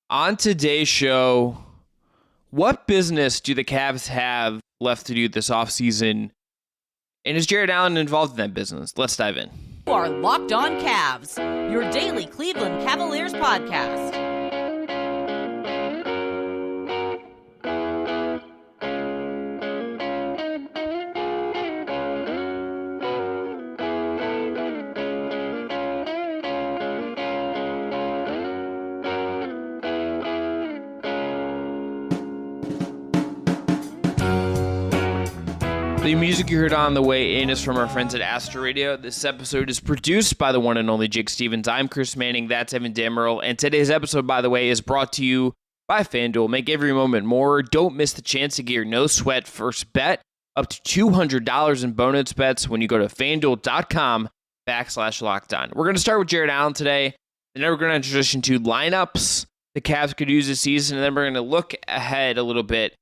On today's show, what business do the Cavs have left to do this offseason? And is Jarrett Allen involved in that business? Let's dive in. You are Locked On Cavs, your daily Cleveland Cavaliers podcast. The music you heard on the way in is from our friends at Astro Radio. This episode is produced by the one and only Jake Stevens. I'm Chris Manning. That's Evan Dammarell. And today's episode, by the way, is brought to you by FanDuel. Make every moment more. Don't miss the chance to get your no-sweat first bet up to $200 in bonus bets when you go to FanDuel.com/LockedOn. We're going to start with Jarrett Allen today, and then we're going to transition to lineups the Cavs could use this season, and then we're going to look ahead a little bit.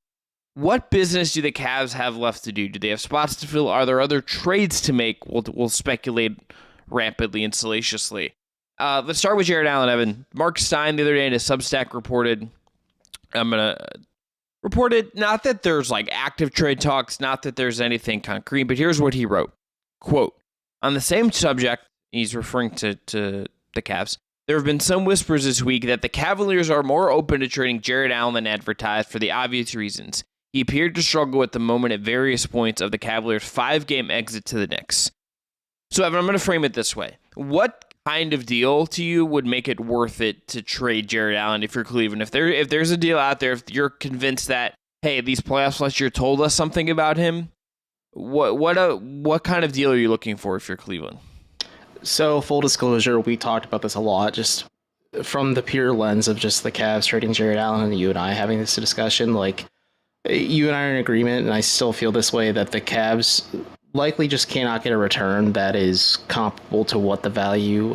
What business do the Cavs have left to do? Do they have spots to fill? Are there other trades to make? We'll speculate rampantly and salaciously. Let's start with Jarrett Allen, Evan. Mark Stein the other day in his Substack reported, not that there's like active trade talks, not that there's anything concrete, but here's what he wrote. Quote, on the same subject, he's referring to the Cavs, there have been some whispers this week that the Cavaliers are more open to trading Jarrett Allen than advertised for the obvious reasons. He appeared to struggle at the moment at various points of the Cavaliers' 5-game exit to the Knicks. So, Evan, I'm going to frame it this way. What kind of deal to you would make it worth it to trade Jarrett Allen if you're Cleveland? If there's a deal out there, if you're convinced that, hey, these playoffs last year told us something about him, what kind of deal are you looking for if you're Cleveland? So, full disclosure, we talked about this a lot, just from the pure lens of just the Cavs trading Jarrett Allen and you and I having this discussion. Like, you and I are in agreement, and I still feel this way, that the Cavs likely just cannot get a return that is comparable to what the value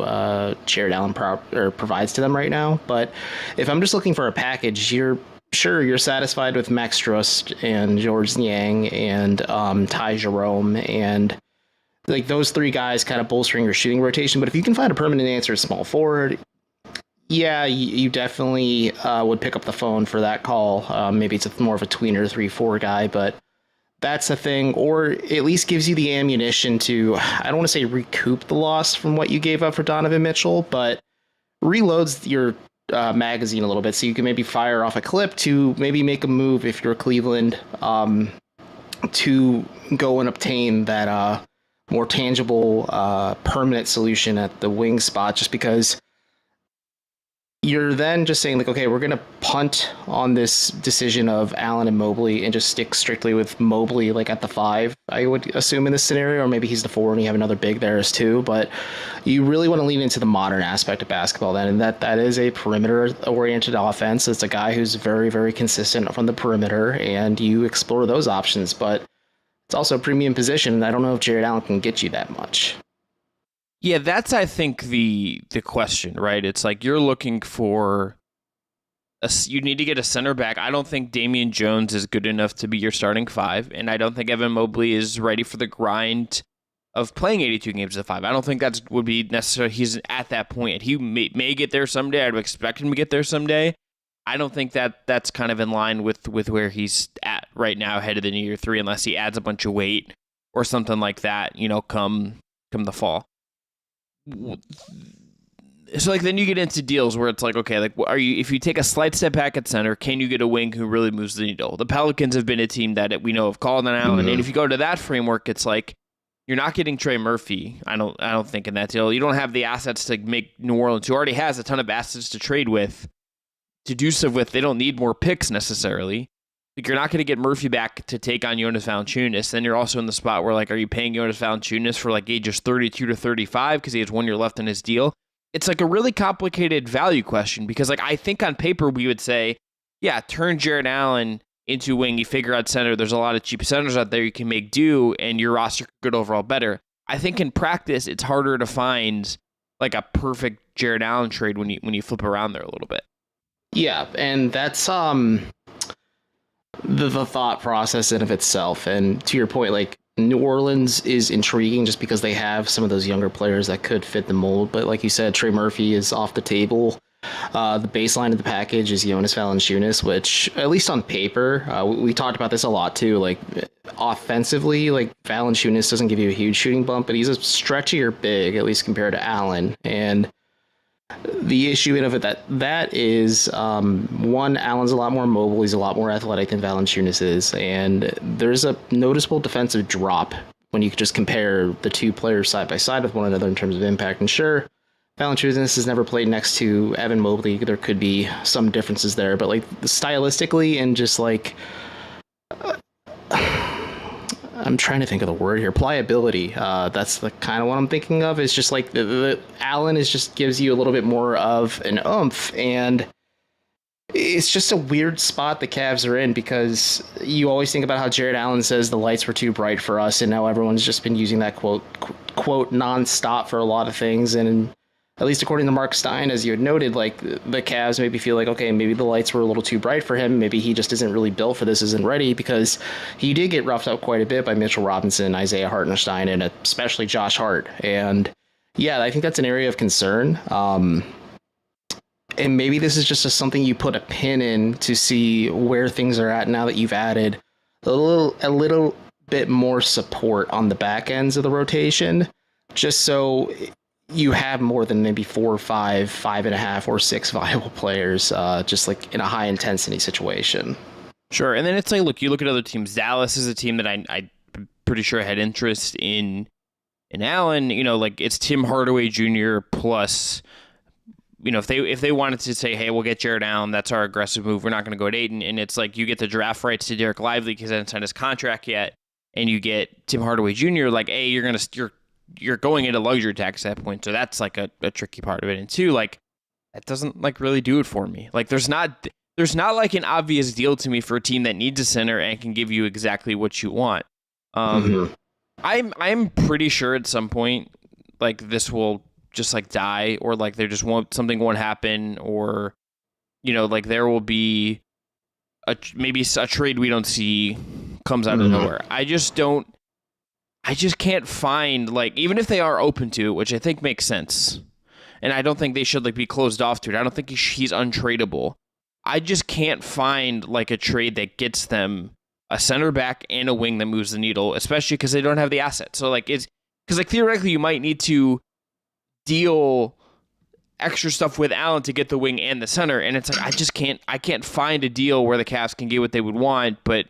Jarrett Allen provides to them right now. But if I'm just looking for a package, you're satisfied with Max Strus and Georges Niang and Ty Jerome and like those three guys kind of bolstering your shooting rotation. But if you can find a permanent answer at small forward, yeah, you definitely would pick up the phone for that call. Maybe it's more of a tweener 3-4 guy, but that's a thing. Or at least gives you the ammunition to, I don't want to say recoup the loss from what you gave up for Donovan Mitchell, but reloads your magazine a little bit so you can maybe fire off a clip to maybe make a move if you're Cleveland to go and obtain that more tangible permanent solution at the wing spot, just because you're then just saying, like, okay, we're going to punt on this decision of Allen and Mobley and just stick strictly with Mobley, like, at the 5, I would assume in this scenario, or maybe he's the 4 and you have another big there as 2, but you really want to lean into the modern aspect of basketball then, and that is a perimeter-oriented offense. It's a guy who's very, very consistent from the perimeter, and you explore those options, but it's also a premium position, and I don't know if Jarrett Allen can get you that much. Yeah, that's, I think, the question, right? It's like you're looking for you need to get a center back. I don't think Damian Jones is good enough to be your starting 5, and I don't think Evan Mobley is ready for the grind of playing 82 games as a 5. I don't think that would be necessary. He's at that point. He may get there someday. I'd expect him to get there someday. I don't think that's kind of in line with where he's at right now, headed into year 3, unless he adds a bunch of weight or something like that, come the fall. So like then you get into deals where it's like, okay, like if you take a slight step back at center, can you get a wing who really moves the needle? The Pelicans have been a team that we know have called on Allen, and if you go to that framework, it's like you're not getting Trey Murphy. I don't think in that deal. You don't have the assets to make New Orleans, who already has a ton of assets to trade with, to do stuff with. They don't need more picks necessarily. Like, you're not going to get Murphy back to take on Jonas Valanciunas. Then you're also in the spot where, like, are you paying Jonas Valanciunas for, like, ages 32 to 35 because he has 1 year left in his deal? It's, like, a really complicated value question because, like, I think on paper we would say, yeah, turn Jarrett Allen into wing. You figure out center. There's a lot of cheap centers out there you can make do, and your roster could overall better. I think in practice it's harder to find, like, a perfect Jarrett Allen trade when you flip around there a little bit. Yeah, and that's the thought process in of itself. And to your point, like, New Orleans is intriguing just because they have some of those younger players that could fit the mold. But like you said, Trey Murphy is off the table. The baseline of the package is Jonas Valanciunas, which, at least on paper, we talked about this a lot too. Like, offensively, like, Valanciunas doesn't give you a huge shooting bump, but he's a stretchier big, at least compared to Allen. And the issue in of it that is, one, Allen's a lot more mobile. He's a lot more athletic than Valanciunas is, and there's a noticeable defensive drop when you just compare the two players side by side with one another in terms of impact. And sure, Valanciunas has never played next to Evan Mobley. There could be some differences there, but like stylistically and just like I'm trying to think of the word here. Pliability. That's the kind of what I'm thinking of. It's just like the Allen is just gives you a little bit more of an oomph, and it's just a weird spot the Cavs are in, because you always think about how Jarrett Allen says the lights were too bright for us, and now everyone's just been using that quote nonstop for a lot of things. And at least according to Mark Stein, as you had noted, like the Cavs maybe feel like, okay, maybe the lights were a little too bright for him. Maybe he just isn't really built for this, isn't ready, because he did get roughed up quite a bit by Mitchell Robinson, Isaiah Hartenstein, and especially Josh Hart. And yeah, I think that's an area of concern. And maybe this is just something you put a pin in to see where things are at now that you've added a little bit more support on the back ends of the rotation, just so you have more than maybe 4 or 5, 5.5 or 6 viable players, just like in a high intensity situation. Sure. And then it's like, look, you look at other teams. Dallas is a team that I'm pretty sure had interest in Allen. You know, like it's Tim Hardaway Jr. plus, you know, if they wanted to say, hey, we'll get Jarrett Allen, that's our aggressive move, we're not going to go at 8, and it's like you get the draft rights to Derek Lively because he hasn't signed his contract yet, and you get Tim Hardaway Jr., like, A, you're going into luxury tax at that point, so that's like a tricky part of it. And 2, like, that doesn't like really do it for me. Like, there's not like an obvious deal to me for a team that needs a center and can give you exactly what you want. I'm pretty sure at some point, like, this will just like die, or like something won't happen, or, you know, like there will be maybe a trade we don't see comes out of nowhere. I just can't find, like, even if they are open to it, which I think makes sense, and I don't think they should like be closed off to it. I don't think he's untradeable. I just can't find like a trade that gets them a center back and a wing that moves the needle, especially because they don't have the asset. So like it's because like theoretically you might need to deal extra stuff with Allen to get the wing and the center, and it's like I can't find a deal where the Cavs can get what they would want but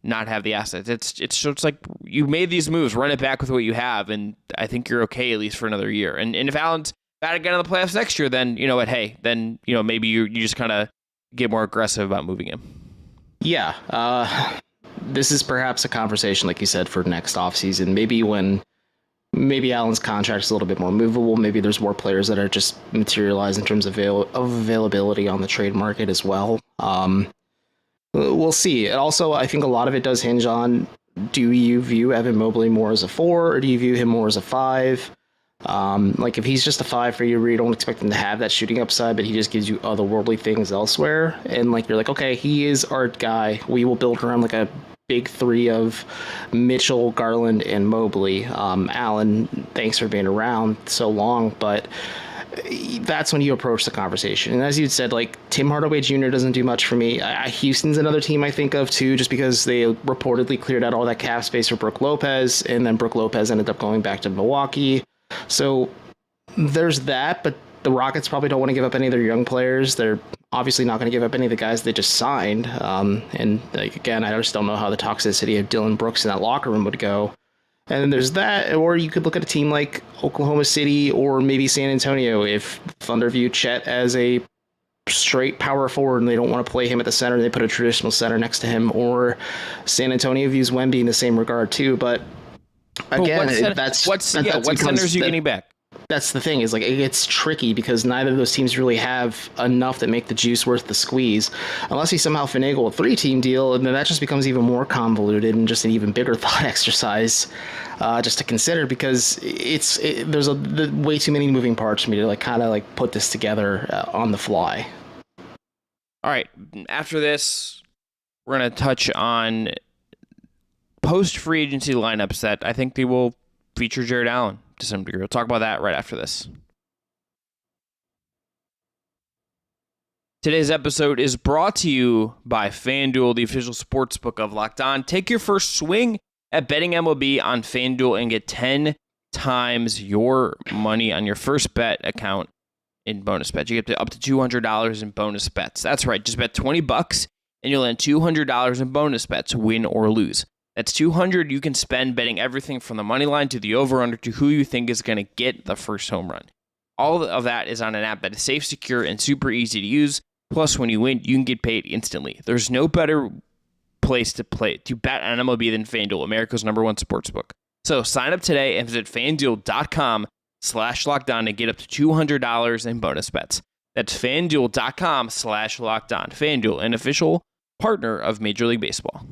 not have the assets. It's like you made these moves, run it back with what you have, and I think you're okay at least for another year. And if Allen's bad again in the playoffs next year, then you know what, hey, then you know maybe you just kind of get more aggressive about moving him. Yeah, this is perhaps a conversation, like you said, for next offseason. Maybe Allen's contract is a little bit more movable. Maybe there's more players that are just materialized in terms of availability on the trade market as well. We'll see. And also, I think a lot of it does hinge on, do you view Evan Mobley more as a 4, or do you view him more as a 5? Like, if he's just a 5 for you, you don't expect him to have that shooting upside, but he just gives you otherworldly things elsewhere. And, like, you're like, okay, he is our guy. We will build around, like, a big 3 of Mitchell, Garland, and Mobley. Allen, thanks for being around so long, but that's when you approach the conversation. And as you said, like, Tim Hardaway Jr. doesn't do much for me. Houston's another team I think of too, just because they reportedly cleared out all that cap space for Brook Lopez, and then Brook Lopez ended up going back to Milwaukee. So there's that, but the Rockets probably don't want to give up any of their young players. They're obviously not going to give up any of the guys they just signed. And like, again, I just don't know how the toxicity of Dylan Brooks in that locker room would go. And then there's that, or you could look at a team like Oklahoma City or maybe San Antonio. If Thunder view Chet as a straight power forward and they don't want to play him at the center, they put a traditional center next to him. Or San Antonio views Wemby in the same regard too. But again, what centers are you getting back? That's the thing, is like, it gets tricky because neither of those teams really have enough that make the juice worth the squeeze, unless you somehow finagle a 3-team deal, and then that just becomes even more convoluted and just an even bigger thought exercise just to consider, because there's way too many moving parts for me to like kind of like put this together on the fly. All right, after this, we're going to touch on post-free agency lineups that I think they will feature Jarrett Allen to some degree. We'll talk about that right after this. Today's episode is brought to you by FanDuel, the official sportsbook of Locked On. Take your first swing at betting MLB on FanDuel and get 10 times your money on your first bet account in bonus bets. You get up to $200 in bonus bets. That's right. Just bet $20 and you'll land $200 in bonus bets, win or lose. That's $200 you can spend betting everything from the money line to the over-under to who you think is going to get the first home run. All of that is on an app that is safe, secure, and super easy to use. Plus, when you win, you can get paid instantly. There's no better place to bet on MLB than FanDuel, America's #1 sportsbook. So sign up today and visit FanDuel.com/LockedOn to get up to $200 in bonus bets. That's FanDuel.com/LockedOn. FanDuel, an official partner of Major League Baseball.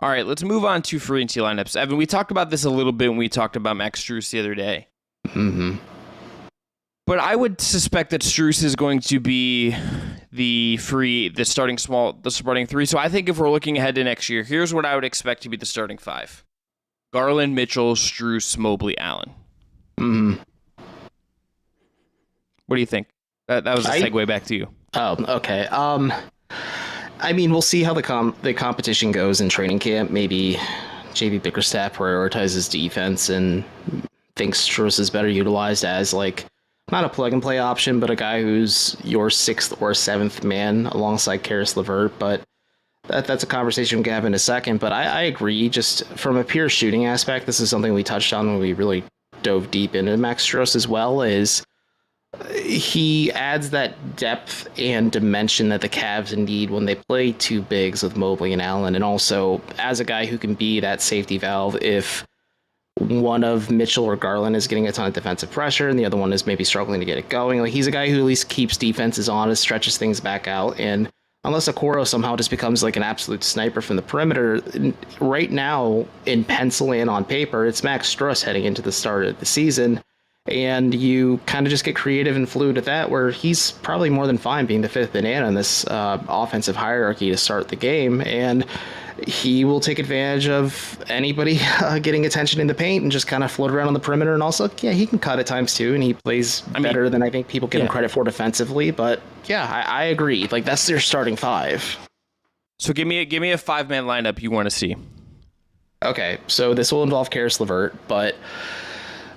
All right, let's move on to free agency lineups. Evan, we talked about this a little bit when we talked about Max Strus the other day. Mm-hmm. But I would suspect that Strus is going to be the starting three. So I think if we're looking ahead to next year, here's what I would expect to be the starting five: Garland, Mitchell, Strus, Mobley, Allen. Mm-hmm. What do you think? That was a segue back to you. Oh, okay. I mean, we'll see how the competition goes in training camp. Maybe JB Bickerstaff prioritizes defense and thinks Strus is better utilized as, like, not a plug-and-play option, but a guy who's your 6th or 7th man alongside Karis LeVert. But that's a conversation we can have in a second. But I agree, just from a pure shooting aspect, this is something we touched on when we really dove deep into Max Strus as well, is he adds that depth and dimension that the Cavs need when they play two bigs with Mobley and Allen, and also as a guy who can be that safety valve if one of Mitchell or Garland is getting a ton of defensive pressure and the other one is maybe struggling to get it going. Like, he's a guy who at least keeps defenses honest, stretches things back out, and unless Okoro somehow just becomes like an absolute sniper from the perimeter, right now in pencil and on paper, it's Max Strus heading into the start of the season. And you kind of just get creative and fluid with that, where he's probably more than fine being the 5th banana in this offensive hierarchy to start the game. And he will take advantage of anybody getting attention in the paint and just kind of float around on the perimeter. And also, yeah, he can cut at times too, and he plays better than I think people give him credit for defensively. But yeah, I agree. Like, that's their starting five. So give me a 5-man lineup you want to see. Okay, so this will involve Karis LeVert, but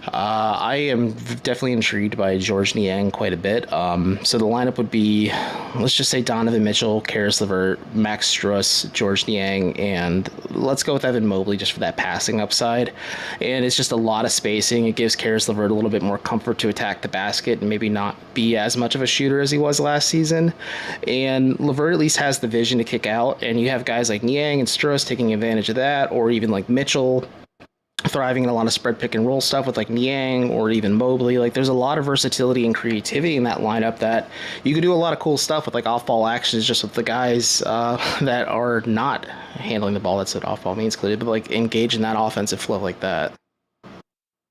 I am definitely intrigued by Georges Niang quite a bit. So the lineup would be, let's just say Donovan Mitchell, Karis LeVert, Max Strus, Georges Niang, and let's go with Evan Mobley just for that passing upside. And it's just a lot of spacing. It gives Karis LeVert a little bit more comfort to attack the basket and maybe not be as much of a shooter as he was last season. And LeVert at least has the vision to kick out, and you have guys like Niang and Strus taking advantage of that, or even like Mitchell thriving in a lot of spread pick and roll stuff with like Niang or even Mobley. Like, there's a lot of versatility and creativity in that lineup that you could do a lot of cool stuff with, like off-ball actions just with the guys that are not handling the ball. That's what off-ball means, clearly, but like engage in that offensive flow like that.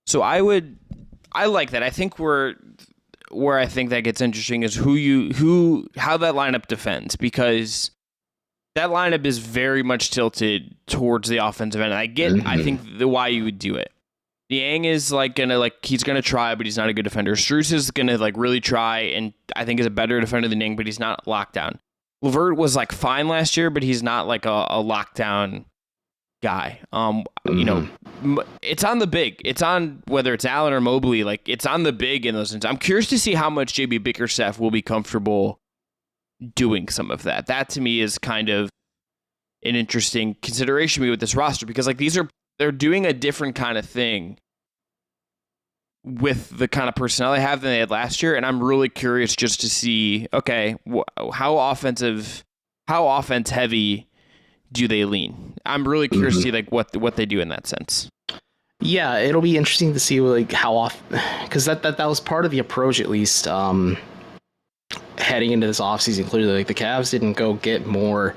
So I like that. I think where I think that gets interesting is how that lineup defends, because that lineup is very much tilted towards the offensive end. I think why you would do it. Niang is he's gonna try, but he's not a good defender. Strus is gonna really try, and I think is a better defender than Niang, but he's not locked down. LeVert was fine last year, but he's not like a lockdown guy. You know, it's on the big. It's on whether it's Allen or Mobley. It's on the big in those things. I'm curious to see how much JB Bickerstaff will be comfortable doing some of that. That to me is kind of an interesting consideration with this roster, because they're doing a different kind of thing with the kind of personnel they have than they had last year, and I'm really curious just to see, okay, how offense heavy do they lean? I'm really curious to see what they do in that sense. Yeah, it'll be interesting to see how often, because that was part of the approach, at least heading into this offseason. Clearly, the Cavs didn't go get more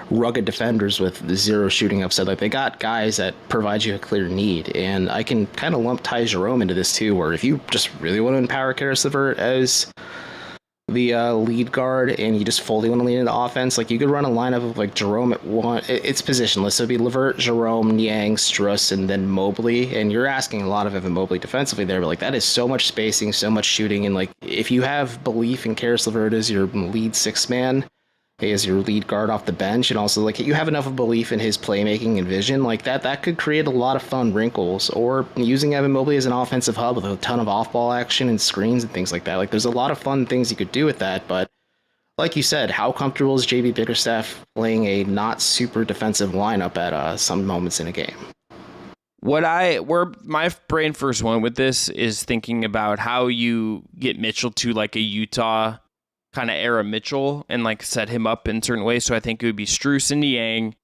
rugged defenders with zero shooting upside. They got guys that provide you a clear need, and I can kind of lump Ty Jerome into this too, where if you just really want to empower Karis LeVert as the lead guard and you just fully want to lean into offense, like you could run a lineup of like Jerome at one. It's positionless. So it'd be Levert, Jerome, Niang, Struss, and then Mobley. And you're asking a lot of Evan Mobley defensively there, but like that is so much spacing, so much shooting. And like if you have belief in Karis Levert as your lead six man, as your lead guard off the bench, and also like you have enough of belief in his playmaking and vision, like that could create a lot of fun wrinkles. Or using Evan Mobley as an offensive hub with a ton of off-ball action and screens and things like that. Like there's a lot of fun things you could do with that. But like you said, how comfortable is JB Bickerstaff playing a not super defensive lineup at some moments in a game? Where my brain first went with this is thinking about how you get Mitchell to like a Utah kind of era Mitchell and like set him up in certain ways. So I think it would be Strus and Niang,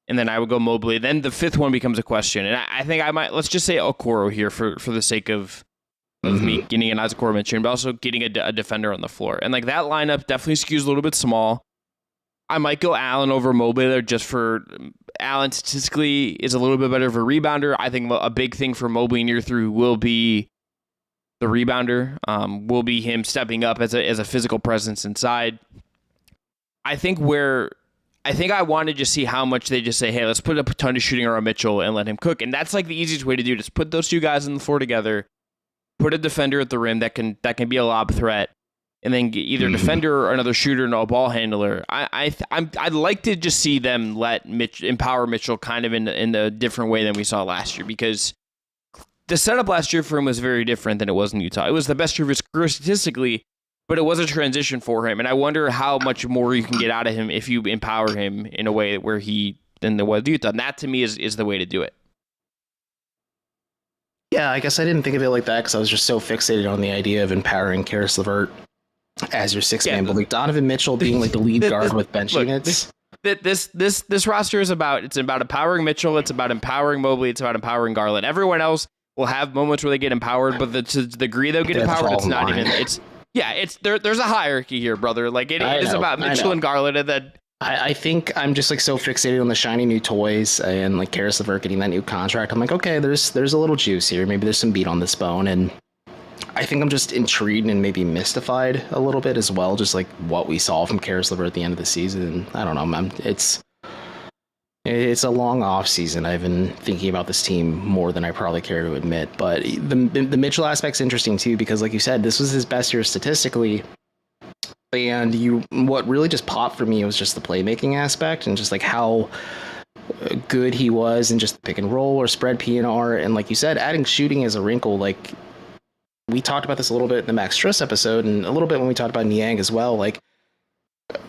and then I would go Mobley. Then the fifth one becomes a question, and I think I might, let's just say Okoro here for the sake of me getting an Isaac Okoro mention, but also getting a defender on the floor. And like that lineup definitely skews a little bit small. I might go Allen over Mobley there just for Allen statistically is a little bit better of a rebounder. I think a big thing for Mobley in year 3 will be the rebounder, will be him stepping up as a physical presence inside. I think I want to just see how much they just say, hey, let's put up a ton of shooting around Mitchell and let him cook. And that's like the easiest way to do it. Just put those two guys on the floor together, put a defender at the rim that can be a lob threat, and then get either a defender or another shooter and a ball handler. I'd like to just see them let empower Mitchell kind of in a different way than we saw last year, because the setup last year for him was very different than it was in Utah. It was the best year of his career statistically, but it was a transition for him. And I wonder how much more you can get out of him if you empower him in a way where than there was Utah. And that to me is the way to do it. Yeah, I guess I didn't think of it like that because I was just so fixated on the idea of empowering Karis LeVert as your sixth man. But like Donovan Mitchell being like the lead guard with bench units. This roster is about empowering Mitchell. It's about empowering Mobley. It's about empowering Garland. Everyone else will have moments where they get empowered, but to the degree they'll get empowered, it's not even. There's a hierarchy here, brother. Like it is about Mitchell and Garland, and then I think I'm just like so fixated on the shiny new toys and like Karis LeVert getting that new contract. I'm like, okay, there's a little juice here. Maybe there's some meat on this bone, and I think I'm just intrigued and maybe mystified a little bit as well. Just like what we saw from Karis LeVert at the end of the season. I don't know, It's a long off season. I've been thinking about this team more than I probably care to admit. But the Mitchell aspect's interesting too, because like you said, this was his best year statistically. And what really just popped for me was just the playmaking aspect and just like how good he was in just pick and roll or spread PNR. And like you said, adding shooting as a wrinkle, like we talked about this a little bit in the Max Struss episode and a little bit when we talked about Niang as well, like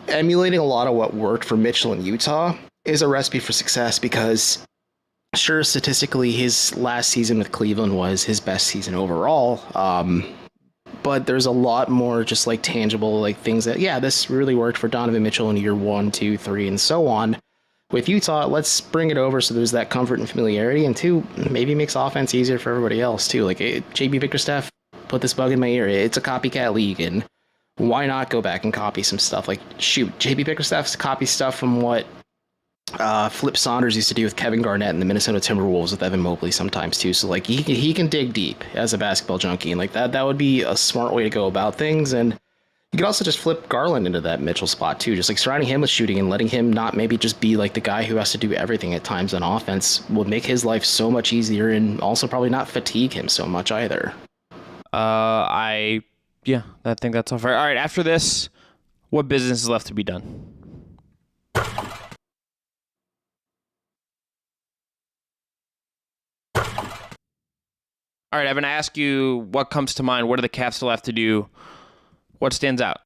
emulating a lot of what worked for Mitchell in Utah is a recipe for success, because sure, statistically his last season with Cleveland was his best season overall, but there's a lot more just like tangible like things that this really worked for Donovan Mitchell in year 1, 2, 3 and so on. With Utah, let's bring it over so there's that comfort and familiarity, and 2, maybe makes offense easier for everybody else too. Like JB Bickerstaff put this bug in my ear. It's a copycat league, and why not go back and copy some stuff? Like shoot, JB Bickerstaff's copy stuff from what Flip Saunders used to do with Kevin Garnett and the Minnesota Timberwolves with Evan Mobley sometimes too. So like he can dig deep as a basketball junkie, and like that would be a smart way to go about things. And you could also just flip Garland into that Mitchell spot too, just like surrounding him with shooting and letting him not maybe just be like the guy who has to do everything at times on offense would make his life so much easier, and also probably not fatigue him so much either. I think that's all fair. All right, after this, what business is left to be done? All right, Evan, I ask you what comes to mind. What do the Cavs still have to do? What stands out?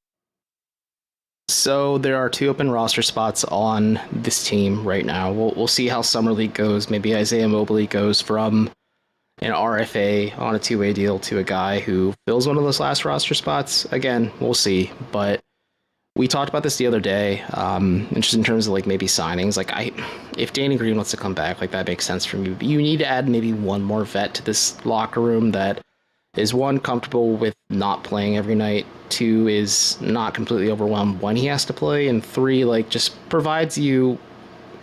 So there are 2 open roster spots on this team right now. We'll see how Summer League goes. Maybe Isaiah Mobley goes from an RFA on a 2-way deal to a guy who fills one of those last roster spots. Again, we'll see. But we talked about this the other day, just in terms of like maybe signings. Like if Danny Green wants to come back, like that makes sense for me. But you need to add maybe one more vet to this locker room that is 1, comfortable with not playing every night, 2, is not completely overwhelmed when he has to play, and 3, like just provides you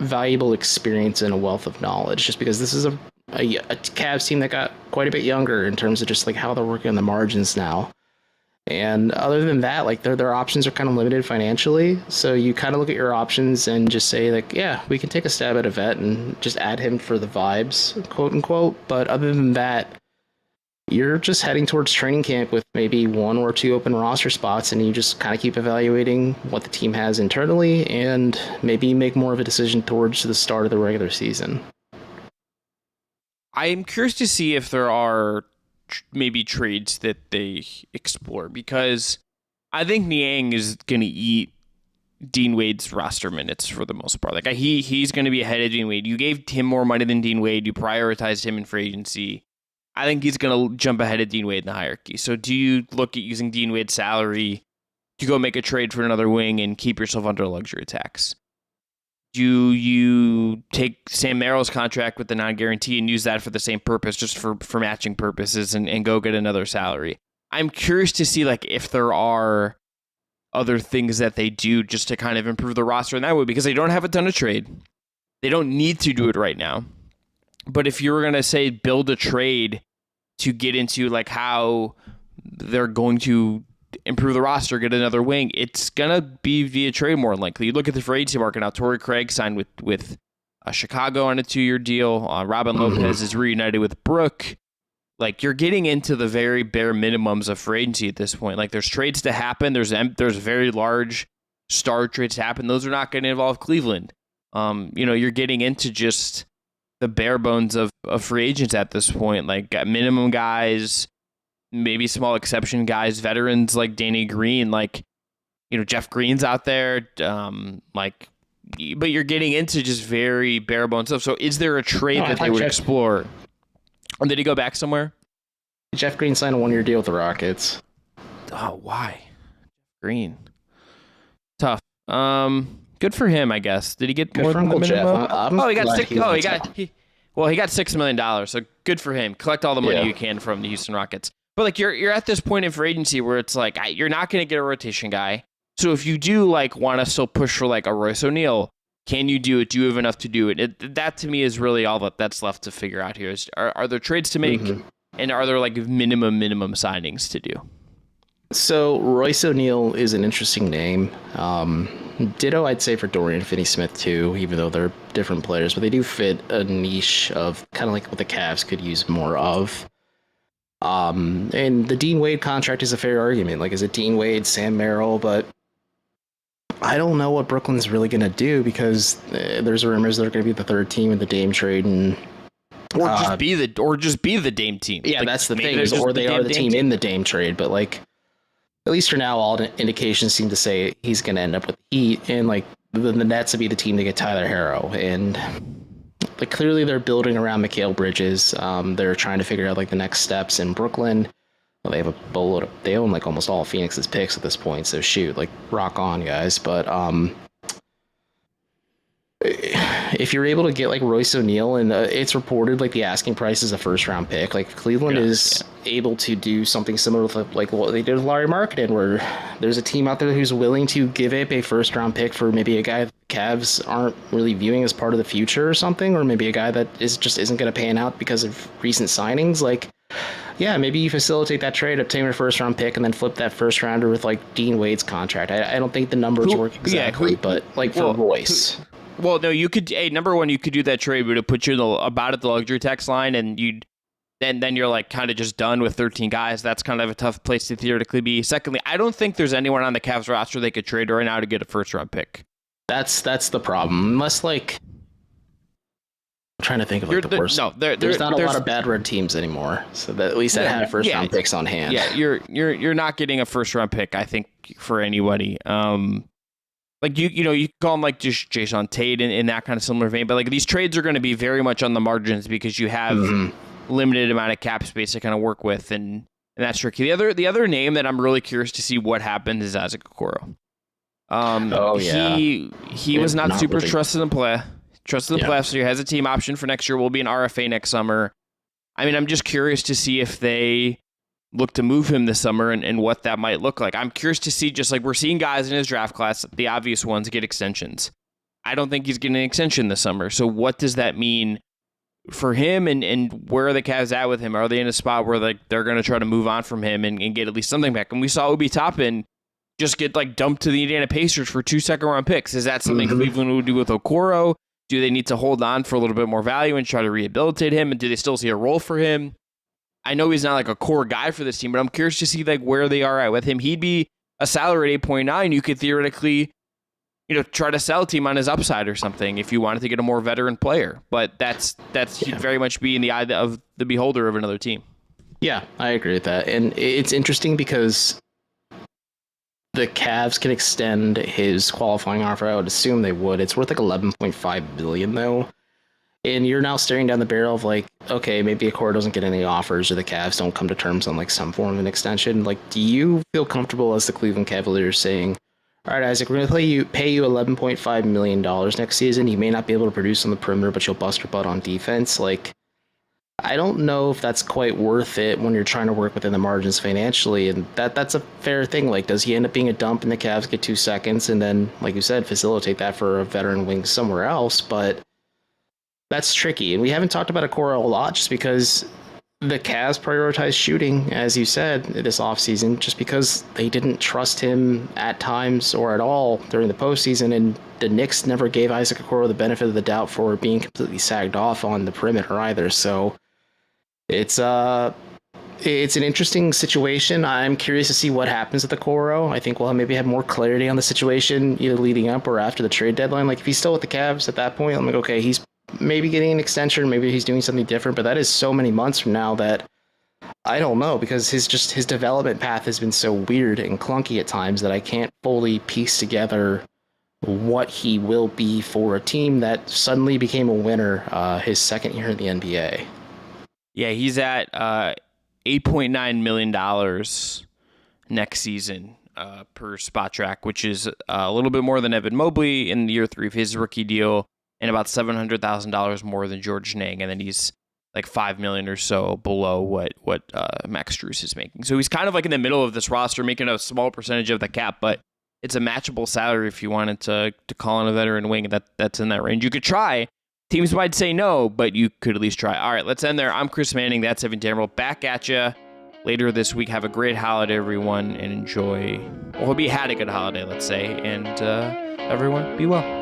valuable experience and a wealth of knowledge. Just because this is a Cavs team that got quite a bit younger in terms of just like how they're working on the margins now. And other than that, like their options are kind of limited financially. So you kind of look at your options and just say like, yeah, we can take a stab at a vet and just add him for the vibes, quote unquote. But other than that, you're just heading towards training camp with maybe 1 or 2 open roster spots, and you just kind of keep evaluating what the team has internally and maybe make more of a decision towards the start of the regular season. I'm curious to see if there are maybe trades that they explore, because I think Niang is going to eat Dean Wade's roster minutes for the most part. Like he's going to be ahead of Dean Wade. You gave him more money than Dean Wade. You prioritized him in free agency. I think he's going to jump ahead of Dean Wade in the hierarchy. So do you look at using Dean Wade's salary to go make a trade for another wing and keep yourself under luxury tax? Do you take Sam Merrill's contract with the non-guarantee and use that for the same purpose, just for matching purposes, and go get another salary? I'm curious to see like if there are other things that they do just to kind of improve the roster in that way, because they don't have a ton of trade. They don't need to do it right now. But if you were going to say build a trade to get into like how they're going to improve the roster, get another wing, it's going to be via trade more than likely. You look at the free agency market now. Torrey Craig signed with Chicago on a 2-year deal. Robin Lopez is reunited with Brooke. Like, you're getting into the very bare minimums of free agency at this point. Like, there's trades to happen. There's very large star trades to happen. Those are not going to involve Cleveland. You're getting into just the bare bones of free agents at this point. Like, minimum guys, maybe small exception guys, veterans like Danny Green, like, Jeff Green's out there. But you're getting into just very bare bones stuff. So is there a trade that they would explore? And did he go back somewhere? Jeff Green signed a 1-year deal with the Rockets. Oh, why? Green. Tough. Good for him, I guess. Did he get more than the minimum? He got six. He got $6 million. So good for him. Collect all the money you can from the Houston Rockets. But like you're at this point in free agency where it's like you're not going to get a rotation guy. So if you do like want to still push for like a Royce O'Neal, can you do it? Do you have enough to do it? That to me is really all that's left to figure out here. Are there trades to make, and are there like minimum signings to do? So Royce O'Neal is an interesting name. Ditto, I'd say, for Dorian Finney-Smith too, even though they're different players, but they do fit a niche of kind of like what the Cavs could use more of. And the Dean Wade contract is a fair argument. Like, is it Dean Wade, Sam Merrill? But I don't know what Brooklyn's really going to do, because there's rumors they're going to be the third team in the Dame trade, or just be the Dame team. Yeah, like, that's the thing. Or they are the team in the Dame trade. But like, at least for now, all indications seem to say he's going to end up with the Heat, and like the Nets would be the team to get Tyler Herro. And like, clearly they're building around Mikal Bridges. They're trying to figure out like the next steps in Brooklyn. Well, they have a boatload they own like almost all of Phoenix's picks at this point, so shoot, like, rock on, guys. But if you're able to get like Royce O'Neal, and it's reported like the asking price is a first-round pick, like Cleveland is able to do something similar with like what they did with Larry Markkinen, where there's a team out there who's willing to give up a first-round pick for maybe a guy the Cavs aren't really viewing as part of the future or something, or maybe a guy that isn't going to pan out because of recent signings. Like, yeah, maybe you facilitate that trade, obtain a first-round pick, and then flip that first-rounder with like Dean Wade's contract. I don't think the numbers work exactly, but like for Royce. Well, no, you could. Number one, you could do that trade, but it put you about at the luxury tax line, and then you're like kind of just done with 13 guys. That's kind of a tough place to theoretically be. Secondly, I don't think there's anyone on the Cavs roster they could trade right now to get a first-round pick. That's the problem. Unless like, I'm trying to think of like the worst. No, there's not a lot of bad red teams anymore. So that at least I had first-round picks on hand. Yeah, you're not getting a first-round pick, I think, for anybody. Like, you call him like just Jason Tate in that kind of similar vein, but like these trades are going to be very much on the margins because you have limited amount of cap space to kind of work with, and that's tricky. The other name that I'm really curious to see what happens is Isaac Okoro. He was not super really trusted in play. So he has a team option for next year. Will be an RFA next summer. I mean, I'm just curious to see if they look to move him this summer and what that might look like. I'm curious to see, just like we're seeing guys in his draft class, the obvious ones get extensions. I don't think he's getting an extension this summer. So what does that mean for him, and where are the Cavs at with him? Are they in a spot where like they're going to try to move on from him and get at least something back? And we saw Obi Toppin just get like dumped to the Indiana Pacers for 2 second-round picks. Is that something Cleveland would do with Okoro? Do they need to hold on for a little bit more value and try to rehabilitate him? And do they still see a role for him? I know he's not like a core guy for this team, but I'm curious to see like where they are at with him. He'd be a salary at 8.9. You could theoretically, try to sell a team on his upside or something if you wanted to get a more veteran player. But he'd very much be in the eye of the beholder of another team. Yeah, I agree with that. And it's interesting because the Cavs can extend his qualifying offer. I would assume they would. It's worth like $11.5 billion though. And you're now staring down the barrel of like, okay, maybe Okoro doesn't get any offers or the Cavs don't come to terms on like some form of an extension. Like, do you feel comfortable as the Cleveland Cavaliers saying, all right, Isaac, we're going to pay you $11.5 million next season. You may not be able to produce on the perimeter, but you'll bust your butt on defense. Like, I don't know if that's quite worth it when you're trying to work within the margins financially. And that's a fair thing. Like, does he end up being a dump and the Cavs get 2 seconds and then, like you said, facilitate that for a veteran wing somewhere else? But that's tricky. And we haven't talked about Okoro a lot just because the Cavs prioritized shooting, as you said, this offseason, just because they didn't trust him at times or at all during the postseason. And the Knicks never gave Isaac Okoro the benefit of the doubt for being completely sagged off on the perimeter either. So it's an interesting situation. I'm curious to see what happens with Okoro. I think we'll maybe have more clarity on the situation either leading up or after the trade deadline. Like, if he's still with the Cavs at that point, I'm like, okay, he's maybe getting an extension, maybe he's doing something different, but that is so many months from now that I don't know, because his development path has been so weird and clunky at times that I can't fully piece together what he will be for a team that suddenly became a winner his second year in the NBA. Yeah, he's at $8.9 million next season per Spot Track, which is a little bit more than Evan Mobley in year 3 of his rookie deal, and about $700,000 more than George Niang, and then he's like $5 million or so below what Max Strus is making. So he's kind of like in the middle of this roster, making a small percentage of the cap, but it's a matchable salary if you wanted to call on a veteran wing that's in that range. You could try. Teams might say no, but you could at least try. All right, let's end there. I'm Chris Manning. That's Evan Dammarell. Back at you later this week. Have a great holiday, everyone, and enjoy. Well, hope you had a good holiday, let's say, and everyone, be well.